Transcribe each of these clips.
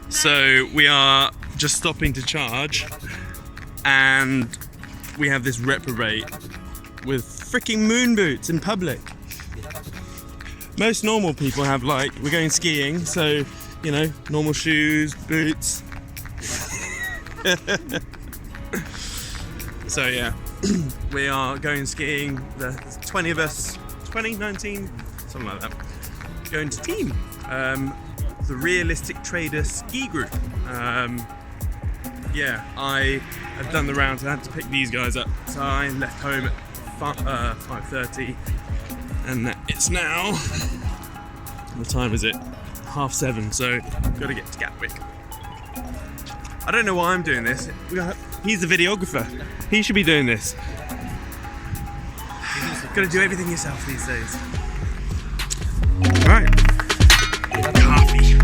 So we are just stopping to charge, and we have this reprobate with freaking moon boots in public. Most normal people have, like, we're going skiing, so, you know, normal shoes, boots. So yeah, we are going skiing, there's 20 of us, 20, 19, something like that, going to Team, the Realistic Trader ski group. Yeah, I have done the rounds, I had to pick these guys up, so I left home at 5:30, and it's now, what time is it? 7:30, so I've got to get to Gatwick. I don't know why I'm doing this. He's the videographer. He should be doing this. You've got to do everything yourself these days. Right. Coffee.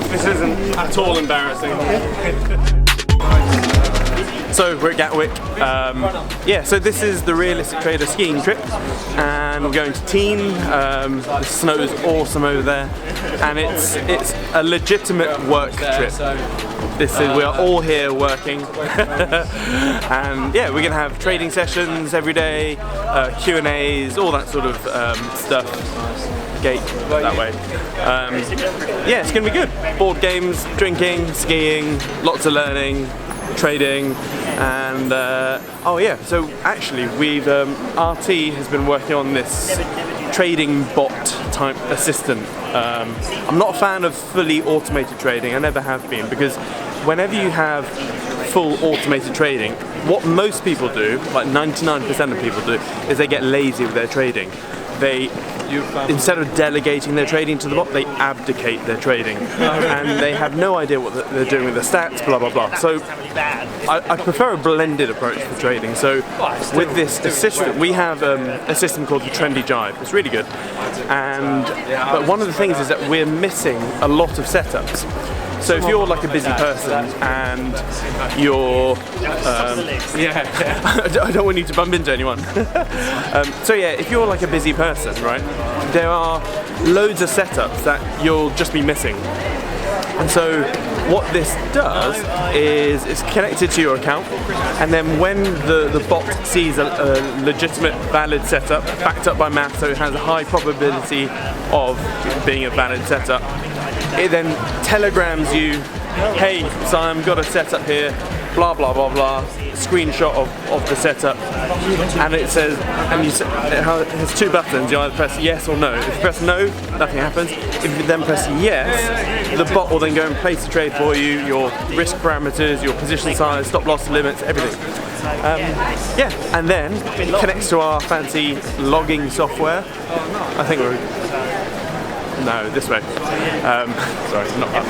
This isn't at all embarrassing. So we're at Gatwick. Yeah, so this is the Realistic Trader skiing trip, and we're going to Teen. The snow's awesome over there, and it's a legitimate work trip. We are all here working, and yeah, we're gonna have trading sessions every day, Q&As, all that sort of stuff. Gate that way. Yeah, it's gonna be good. Board games, drinking, skiing, lots of learning, trading, and oh yeah, so actually we've RT has been working on this trading bot type assistant. I'm not a fan of fully automated trading, I never have been, because whenever you have full automated trading, what most people do, like 99% of people do, is they get lazy with their trading. Instead of delegating their trading to the bot, they abdicate their trading, and they have no idea what they're doing with the stats, blah blah blah. So I prefer a blended approach for trading. So with this assistant, we have a system called the Trendy Jive. It's really good, but one of the things is that we're missing a lot of setups. So if you're like a busy person and you're, I don't want you to bump into anyone. So yeah, if you're like a busy person, right, there are loads of setups that you'll just be missing. And so what this does is it's connected to your account, and then when the bot sees a legitimate, valid setup, backed up by math, so it has a high probability of being a valid setup, it then telegrams you, hey Siam, got a setup here, blah blah blah blah, screenshot of the setup, and it says, it has two buttons, you either press yes or no. If you press no, nothing happens. If you then press yes, the bot will then go and place the trade for you, your risk parameters, your position size, stop loss limits, everything. Yeah, and then it connects to our fancy logging software. I think we're... No, this way. Sorry, not up.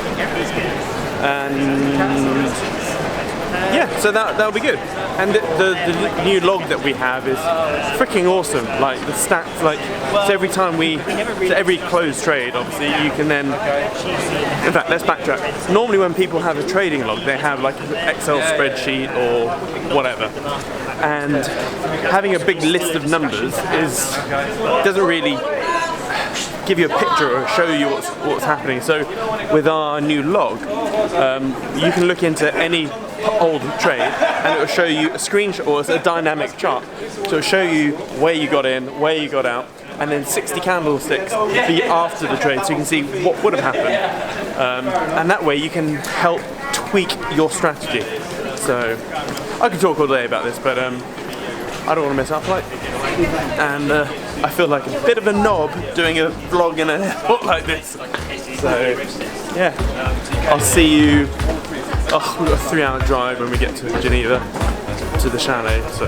And yeah, so that'll be good. And the new log that we have is freaking awesome. Like the stats, like so every closed trade, obviously you can then. In fact, let's backtrack. Normally, when people have a trading log, they have like an Excel spreadsheet or whatever, and having a big list of numbers doesn't really give you a picture or show you what's happening. So with our new log, you can look into any old trade and it will show you a screenshot, or it's a dynamic chart. So it'll show you where you got in, where you got out, and then 60 candlesticks be after the trade, so you can see what would have happened. And that way you can help tweak your strategy. So I could talk all day about this, but I don't want to miss our flight. And I feel like a bit of a knob doing a vlog in an airport like this. So yeah, I'll see you. Oh, we've got a 3-hour drive when we get to Geneva, to the chalet. So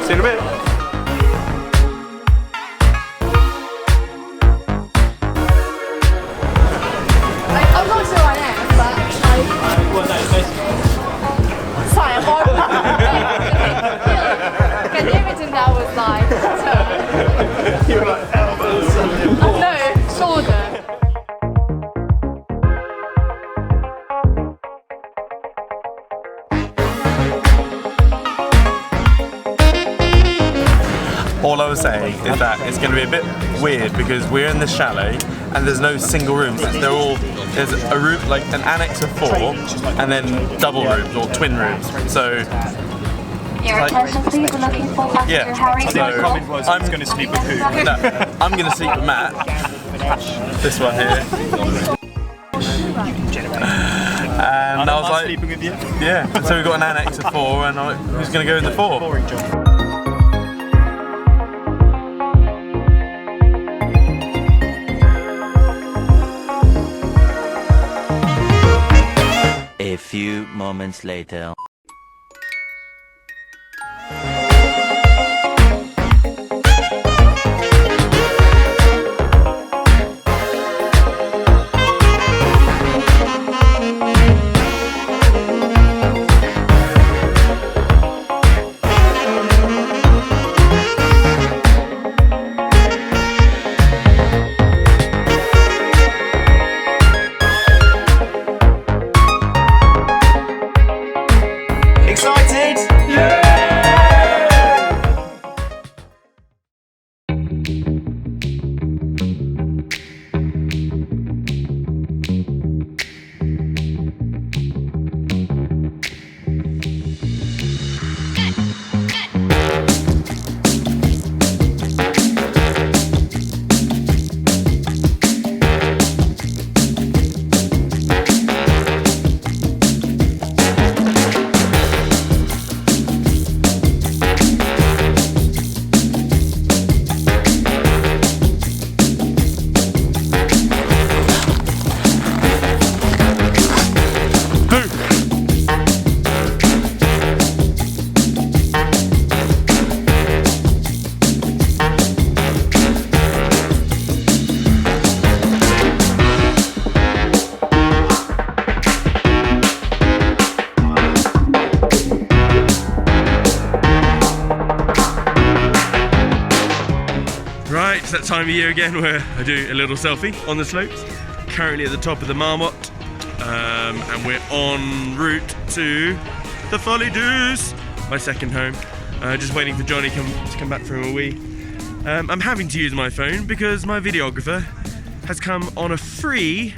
see you in a bit. I'm not sure I am, but sorry, can everything that was like. You were like elbows. No, shoulders. with that, it's going to be a bit weird because we're in the chalet and there's no single rooms. There's a room, like an annex of 4, and then double rooms or twin rooms. So Your attention please, we're looking for passenger Harry. so I'm going to sleep with who? No, I'm going to sleep with Matt. This one here. And I was like, sleeping with you? Yeah. So we've got an annex of 4, and who's going to go in the 4? A few moments later. Right, it's that time of year again where I do a little selfie on the slopes. Currently at the top of the Marmot, and we're en route to the Folly Douce, my second home. Just waiting for Johnny to come back from a wee. I'm having to use my phone because my videographer has come on a free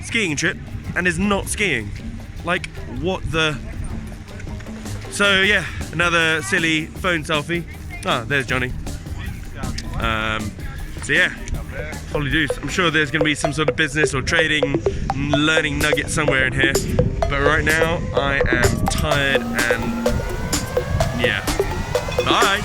skiing trip and is not skiing. Like, what the... So yeah, another silly phone selfie. Ah, there's Johnny. So yeah, Folly Douce. I'm sure there's going to be some sort of business or trading, learning nugget somewhere in here. But right now, I am tired and yeah. Bye!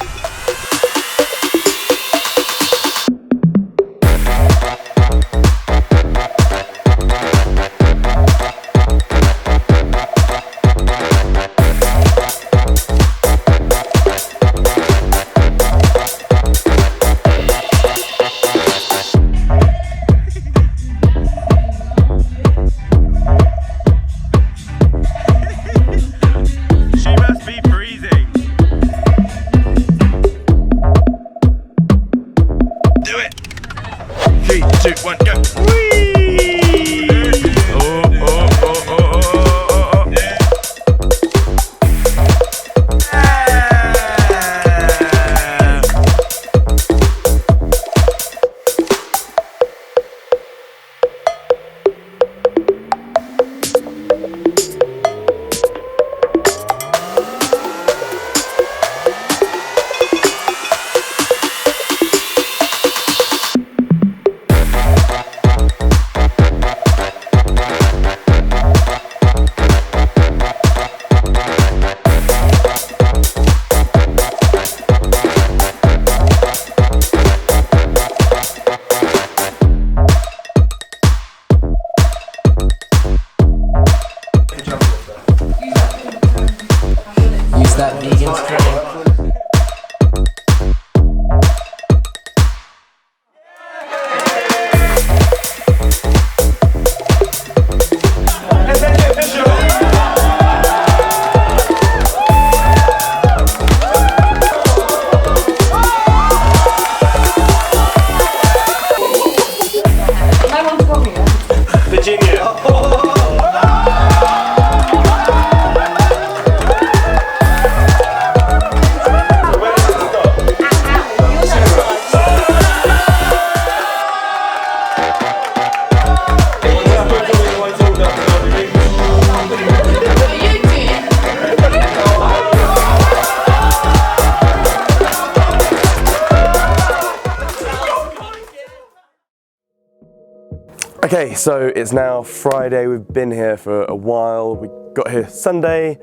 Okay, so it's now Friday. We've been here for a while. We got here Sunday,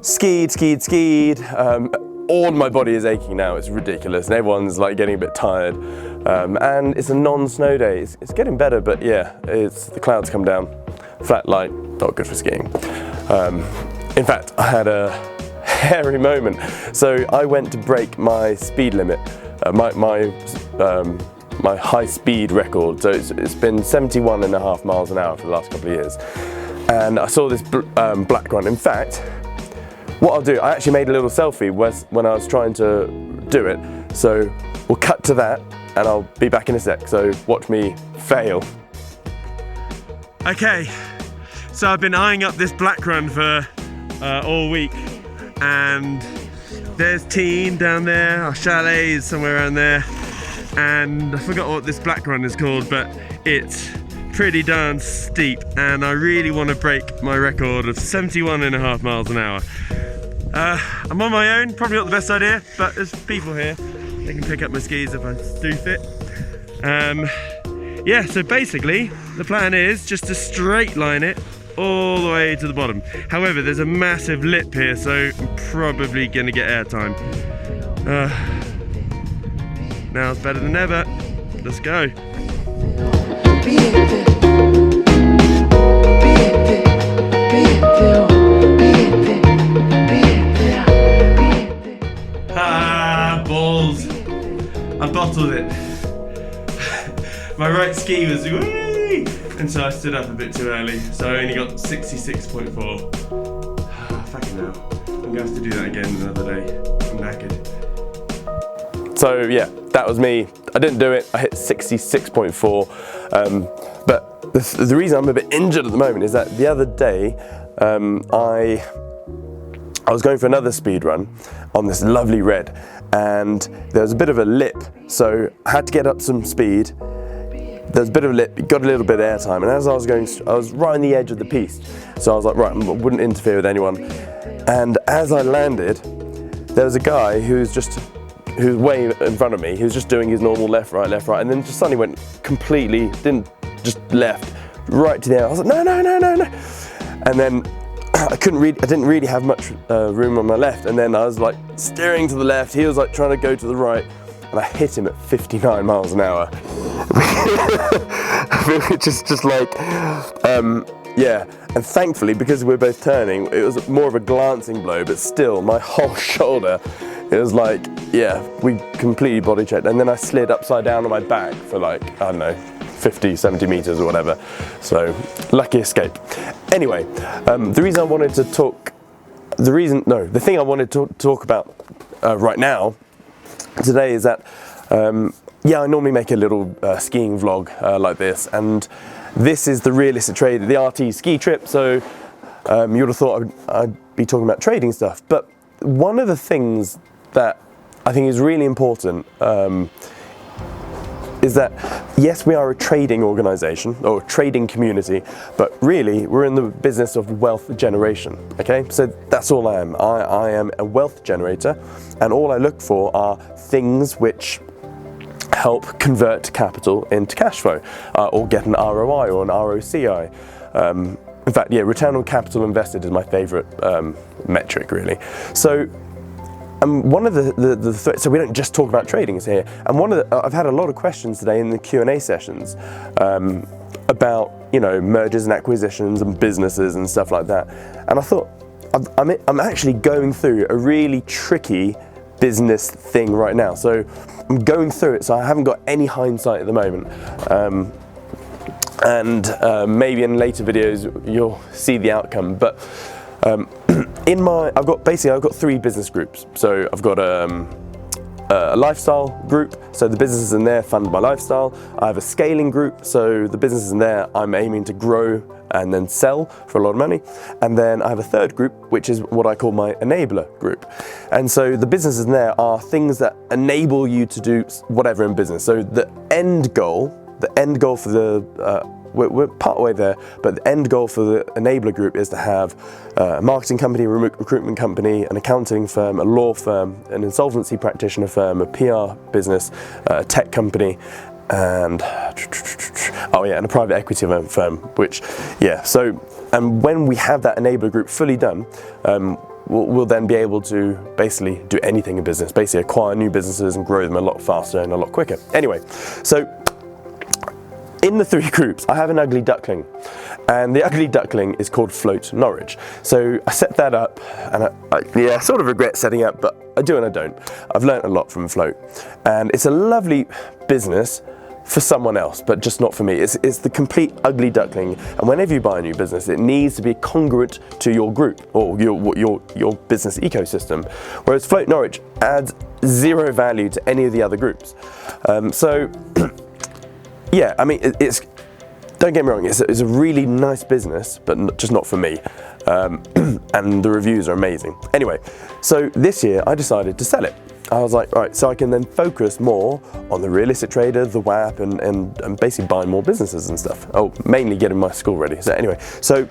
skied. All my body is aching now. It's ridiculous, and everyone's like getting a bit tired. And it's a non-snow day. It's getting better, but yeah, the clouds come down. Flat light, not good for skiing. In fact, I had a hairy moment. So I went to break my speed limit, my high speed record. So it's been 71.5 miles an hour for the last couple of years. And I saw this black one. In fact, what I'll do, I actually made a little selfie when I was trying to do it. So we'll cut to that and I'll be back in a sec. So watch me fail. Okay, so I've been eyeing up this black run for all week, and there's Teen down there, our chalet is somewhere around there, and I forgot what this black run is called, but it's pretty darn steep, and I really want to break my record of 71.5 miles an hour. I'm on my own, probably not the best idea, but there's people here. They can pick up my skis if I do fit. Yeah, so basically the plan is just to straight line it all the way to the bottom. However, there's a massive lip here, so I'm probably gonna get airtime. Now it's better than ever. Let's go. Ah, balls. I bottled it. My right ski was whee! And so I stood up a bit too early, so I only got 66.4. Fucking hell. I'm gonna have to do that again another day. I'm knackered. So yeah, that was me. I didn't do it. I hit 66.4. But the reason I'm a bit injured at the moment is that the other day I was going for another speed run on this lovely red, and there was a bit of a lip, so I had to get up some speed. There was a bit of a lip, got a little bit of airtime, and as I was going, I was right on the edge of the piste, so I was like, right, I wouldn't interfere with anyone. And as I landed, there was a guy who's way in front of me. He was just doing his normal left, right, and then just suddenly went completely, just left, right to the air. I was like, no. And then I didn't really have much room on my left, and then I was like steering to the left, he was like trying to go to the right, and I hit him at 59 miles an hour. just like, yeah. And thankfully, because we're both turning, it was more of a glancing blow, but still, my whole shoulder, it was like, yeah, we completely body checked. And then I slid upside down on my back for like, I don't know, 50, 70 meters or whatever. So, lucky escape. Anyway, the thing I wanted to talk about right now, today is that, yeah, I normally make a little skiing vlog like this, and this is the realistic trade, the RT ski trip, so you would have thought I'd be talking about trading stuff, but one of the things that I think is really important is that, yes, we are a trading organisation, or a trading community, but really, we're in the business of wealth generation, okay? So that's all I am. I am a wealth generator, and all I look for are things which help convert capital into cash flow, or get an ROI or an ROCI. In fact, yeah, return on capital invested is my favourite metric, really. So, one of so we don't just talk about trading here, and I've had a lot of questions today in the Q&A sessions about, you know, mergers and acquisitions and businesses and stuff like that. And I thought, I'm actually going through a really tricky business thing right now. So I'm going through it, so I haven't got any hindsight at the moment. Maybe in later videos you'll see the outcome. But I've got 3 business groups. So I've got a lifestyle group, so the businesses in there fund my lifestyle. I have a scaling group, so the businesses in there I'm aiming to grow and then sell for a lot of money. And then I have a third group, which is what I call my enabler group. And so the businesses in there are things that enable you to do whatever in business. So the end goal for the we're part way there, but the end goal for the enabler group is to have a marketing company, a recruitment company, an accounting firm, a law firm, an insolvency practitioner firm, a PR business, a tech company, and Oh yeah, and a private equity firm, which, yeah, so, and when we have that enabler group fully done, we'll then be able to basically do anything in business, basically acquire new businesses and grow them a lot faster and a lot quicker. Anyway, so in the 3 groups, I have an ugly duckling, and the ugly duckling is called Float Norwich. So I set that up, and I sort of regret setting up, but I do and I don't. I've learnt a lot from Float, and it's a lovely business for someone else, but just not for me. It's the complete ugly duckling, and whenever you buy a new business, it needs to be congruent to your group or your business ecosystem, whereas Float Norwich adds 0 value to any of the other groups. So yeah, I mean, don't get me wrong, it's a really nice business, but just not for me. And the reviews are amazing. Anyway, so this year I decided to sell it. I was like, right, so I can then focus more on the realistic trader, the WAP, and basically buying more businesses and stuff. Oh, mainly getting my school ready. So anyway, so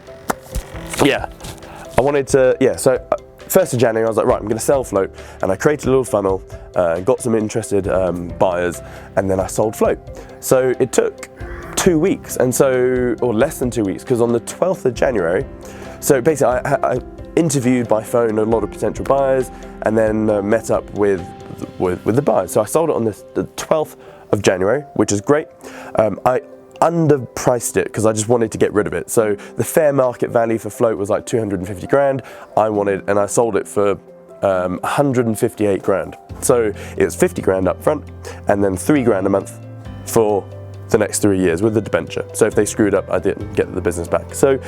yeah, I wanted to, yeah, so 1st of January I was like, right, I'm going to sell Float, and I created a little funnel, got some interested buyers, and then I sold Float. So it took 2 weeks, and so, or less than 2 weeks, because on the 12th of January, so basically I interviewed by phone a lot of potential buyers, and then met up with the buyers. So I sold it on the 12th of January, which is great. I underpriced it because I just wanted to get rid of it. So the fair market value for Float was like 250 grand. And I sold it for 158 grand. So it was 50 grand up front, and then 3 grand a month for the next 3 years with the debenture. So if they screwed up, I didn't get the business back. So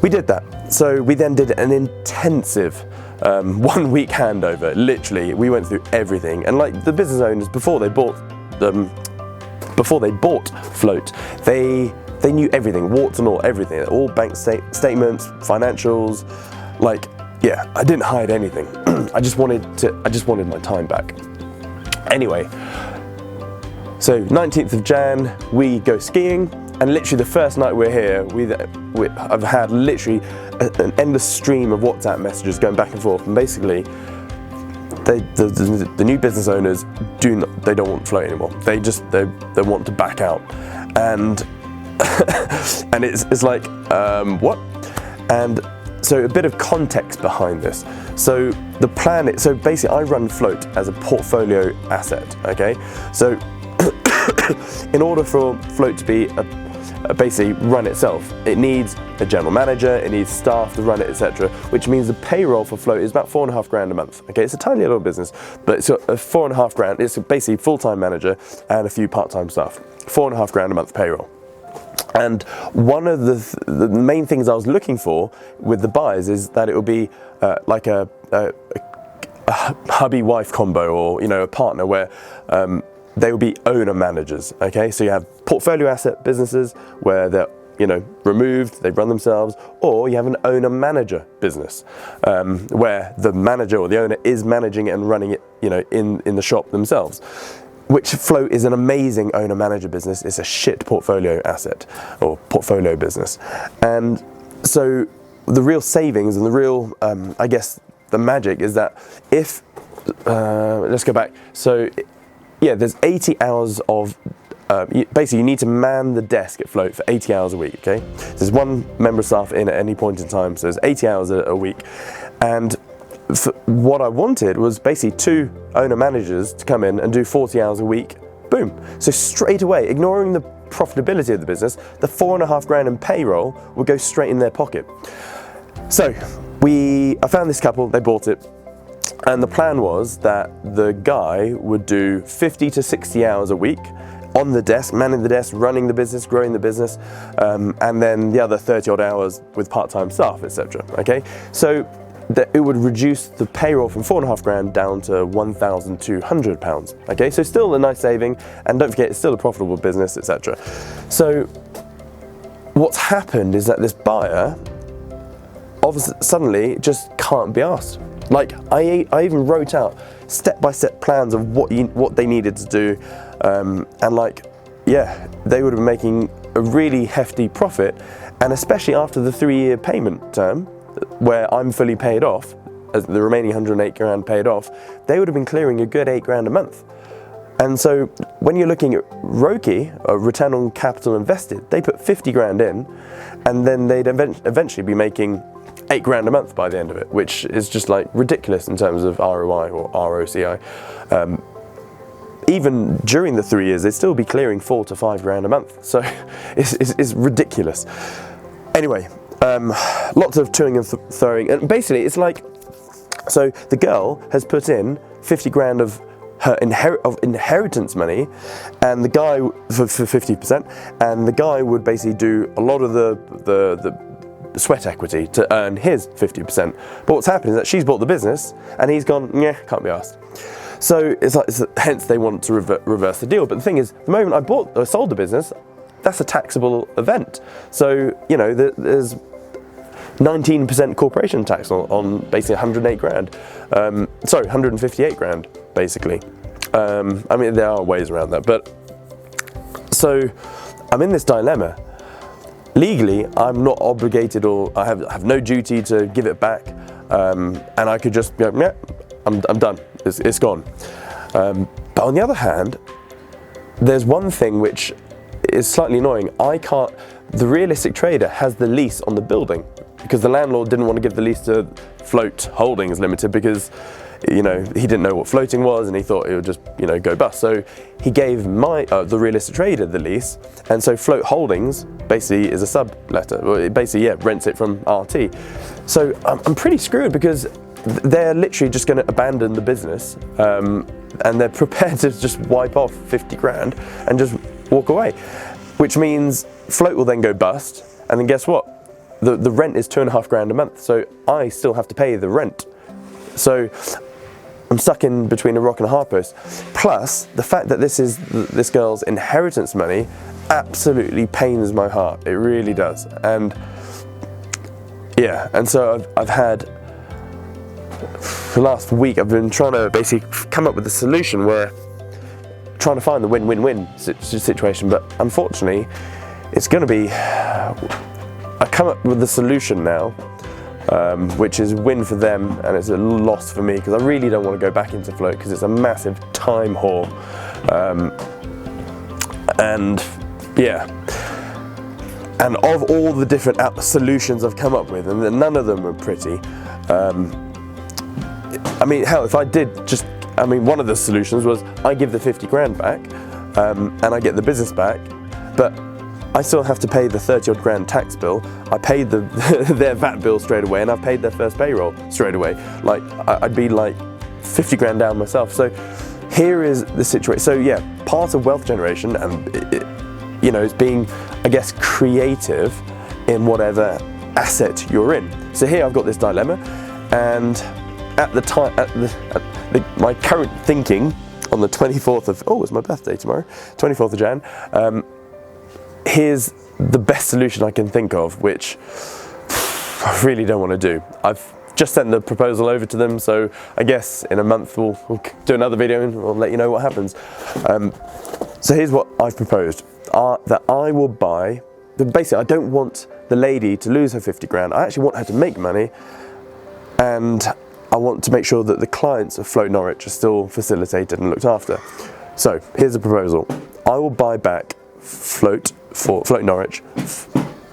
we did that. So we then did an intensive 1 week handover. Literally, we went through everything. And like the business owners, before they bought Float, they knew everything, warts and all, everything, all bank statements, financials, like, yeah, I didn't hide anything. I just wanted my time back. Anyway, so 19th of Jan, we go skiing, and literally the first night we're here, I've had literally an endless stream of WhatsApp messages going back and forth, and basically, the new business owners they don't want Float anymore. They want to back out, and and it's like what? And so a bit of context behind this. So the plan, so basically I run Float as a portfolio asset. Okay, so in order for Float to be basically run itself, it needs a general manager, it needs staff to run it, etc. Which means the payroll for Float is about 4.5 grand a month. Okay, it's a tiny little business, but it's a 4.5 grand. It's basically full-time manager and a few part-time staff. 4.5 grand a month payroll. And one of the main things I was looking for with the buyers is that it would be like a hubby-wife combo, or a partner where they will be owner managers. Okay, so you have portfolio asset businesses where they're removed, they run themselves, or you have an owner manager business where the manager or the owner is managing it and running it in the shop themselves. Which Float is an amazing owner manager business. It's a shit portfolio asset or portfolio business. And so the real savings and the real I guess the magic is that if let's go back. So yeah, there's 80 hours of, basically you need to man the desk at Float for 80 hours a week, okay? There's one member of staff in at any point in time, so there's 80 hours a week. And what I wanted was basically 2 owner managers to come in and do 40 hours a week, boom. So straight away, ignoring the profitability of the business, the 4.5 grand in payroll would go straight in their pocket. So I found this couple, they bought it. And the plan was that the guy would do 50 to 60 hours a week on the desk, manning the desk, running the business, growing the business, and then the other 30 odd hours with part-time staff, etc. Okay, so that it would reduce the payroll from 4.5 grand down to £1,200. Okay, so still a nice saving, and don't forget it's still a profitable business, etc. So what's happened is that this buyer obviously suddenly just can't be asked. Like I even wrote out step-by-step plans of what they needed to do, and like, yeah, they would have been making a really hefty profit, and especially after the 3-year payment term, where I'm fully paid off, as the remaining 108 grand paid off, they would have been clearing a good 8 grand a month. And so when you're looking at ROCE, or return on capital invested, they put 50 grand in, and then they'd eventually be making 8 grand a month by the end of it, which is just like ridiculous in terms of ROI or ROCI. Even during the 3 years, they'd still be clearing 4 to 5 grand a month. So it's ridiculous. Anyway, lots of toing and throwing, and basically it's like, so the girl has put in 50 grand of her inheritance money, and the guy for 50%, and the guy would basically do a lot of the sweat equity to earn his 50%. But what's happened is that she's bought the business, and he's gone, yeah, can't be asked. So it's like, hence they want to reverse the deal. But the thing is, the moment I sold the business, that's a taxable event. So, you know, there's 19% corporation tax on basically 108 grand. Sorry, 158 grand, basically. I mean, there are ways around that. But so I'm in this dilemma. Legally, I'm not obligated, or I have no duty to give it back. And I could just go, yeah, I'm done. It's gone. But on the other hand, there's one thing which is slightly annoying. The realistic trader has the lease on the building, because the landlord didn't want to give the lease to Float Holdings Limited, because, you know, he didn't know what floating was, and he thought it would just, you know, go bust. So he gave the realistic trader the lease, and so Float Holdings basically is a subletter. Well, it basically, yeah, rents it from RT. So I'm pretty screwed, because they're literally just going to abandon the business, and they're prepared to just wipe off 50 grand and just walk away, which means Float will then go bust, and then guess what? The rent is 2.5 grand a month, so I still have to pay the rent. So I'm stuck in between a rock and a hard post. Plus, the fact that this is this girl's inheritance money absolutely pains my heart. It really does. And yeah, and so I've had, for the last week, I've been trying to basically come up with a solution where trying to find the win-win-win situation, but unfortunately, it's going to be, I come up with the solution now, which is win for them, and it's a loss for me, because I really don't want to go back into Float, because it's a massive time whore. And yeah, and of all the different solutions I've come up with, and none of them are pretty. I mean, hell, if I did just, I mean, one of the solutions was I give the 50 grand back, and I get the business back, but I still have to pay the 30 odd grand tax bill. I paid their VAT bill straight away, and I've paid their first payroll straight away. Like, I'd be like 50 grand down myself. So here is the situation. So yeah, part of wealth generation, and you know, is being, I guess, creative in whatever asset you're in. So here I've got this dilemma, and at the time, my current thinking on the 24th of, it's my birthday tomorrow, 24th of Jan, here's the best solution I can think of, which I really don't want to do. I've just sent the proposal over to them, so I guess in a month we'll do another video and we'll let you know what happens. So here's what I've proposed, that I will buy, basically I don't want the lady to lose her 50 grand, I actually want her to make money, and I want to make sure that the clients of Float Norwich are still facilitated and looked after. So here's the proposal. I will buy back Float Norwich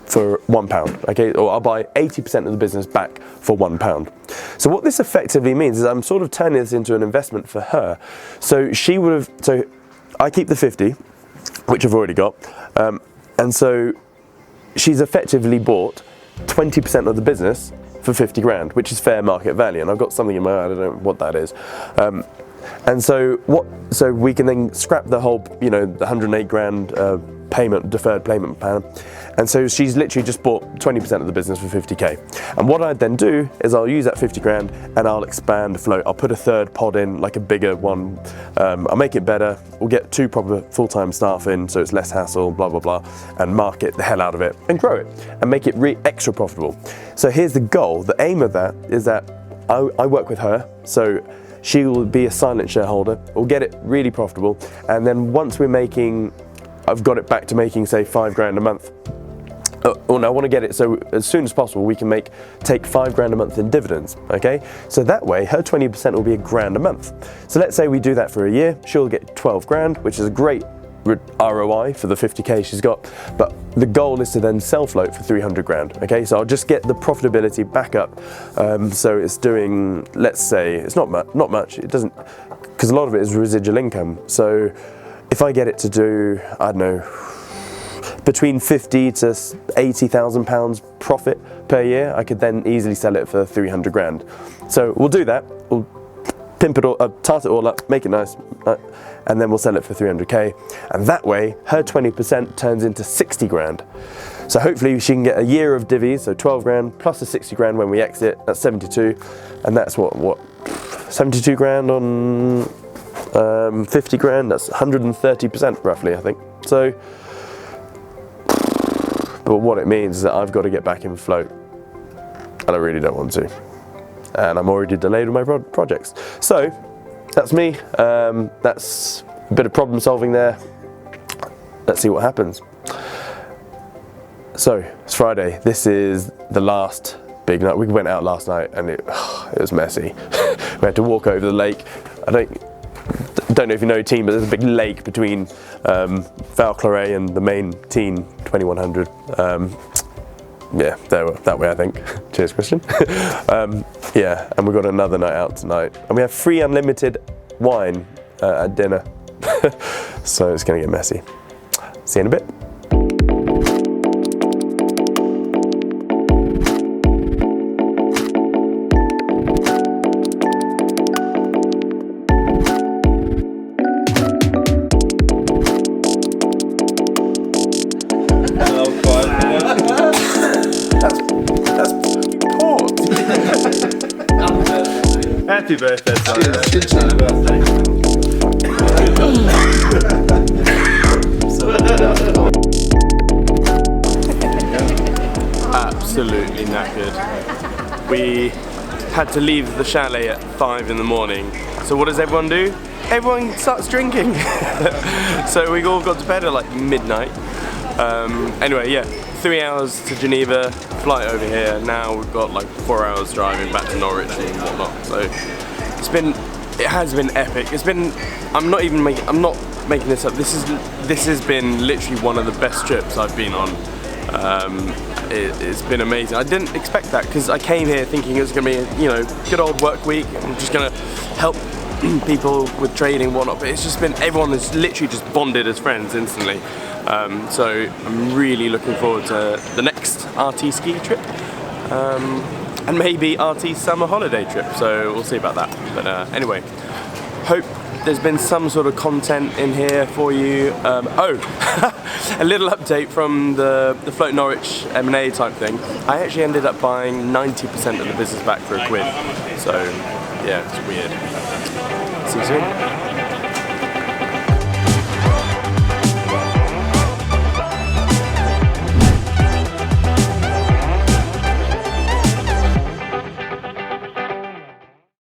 for £1, okay? Or I'll buy 80% of the business back for £1. So what this effectively means is I'm sort of turning this into an investment for her. So I keep the 50, which I've already got, and so she's effectively bought 20% of the business for 50 grand, which is fair market value, and I've got something in my eye, I don't know what that is. And so we can then scrap the whole, you know, the 108 grand deferred payment plan. And so she's literally just bought 20% of the business for 50k. And what I'd then do is I'll use that 50 grand and I'll expand Float. I'll put a third pod in, like a bigger one. I'll make it better. We'll get 2 proper full-time staff in, so it's less hassle, blah, blah, blah, and market the hell out of it and grow it and make it extra profitable. So here's the goal. The aim of that is that I work with her, so she will be a silent shareholder. We'll get it really profitable, and then once we're making, I've got it back to making, say, 5 grand a month, I want to get it so as soon as possible we can take $5 a month in dividends, okay? So that way her 20% will be $1,000 a month. So let's say we do that for a year, she'll get 12 grand, which is a great ROI for the 50k she's got, but the goal is to then sell float for 300 grand, okay? So I'll just get the profitability back up, so it's doing, let's say, it's not much, it doesn't, because a lot of it is residual income, so if I get it to do, I don't know, between 50 to 80,000 pounds profit per year, I could then easily sell it for 300 grand. So we'll do that, we'll pimp it all up, tart it all up, make it nice, and then we'll sell it for 300k, and that way her 20% turns into 60 grand. So hopefully she can get a year of divvies, so 12 grand plus the 60 grand when we exit, that's 72, and that's what 72 grand on 50 grand, that's 130% roughly, I think. So, but what it means is that I've got to get back in float, and I really don't want to. And I'm already delayed with my projects. So, that's me. That's a bit of problem solving there. Let's see what happens. So, it's Friday. This is the last big night. We went out last night and it was messy. We had to walk over the lake. I don't know if you know Teen, but there's a big lake between Val Claret and the main Teen 2100. Yeah, that way I think. Cheers, Christian. Yeah, and we've got another night out tonight. And we have free unlimited wine at dinner. So it's gonna get messy. See you in a bit. Happy birthday, Simon. Absolutely knackered. We had to leave the chalet at 5 in the morning. So what does everyone do? Everyone starts drinking. So we all got to bed at like midnight. Anyway, yeah, 3 hours to Geneva, flight over here. Now we've got like 4 hours driving back to Norwich and whatnot. So it has been epic. I'm not making this up. This has been literally one of the best trips I've been on. It's been amazing. I didn't expect that because I came here thinking it was going to be a good old work week. I'm just going to help people with trading and whatnot, but it's just been, everyone has literally just bonded as friends instantly. So I'm really looking forward to the next RT ski trip, and maybe RT summer holiday trip, so we'll see about that. But anyway, hope there's been some sort of content in here for you. A little update from the Float Norwich M&A type thing. I actually ended up buying 90% of the business back for £1. So yeah, it's weird. See you soon.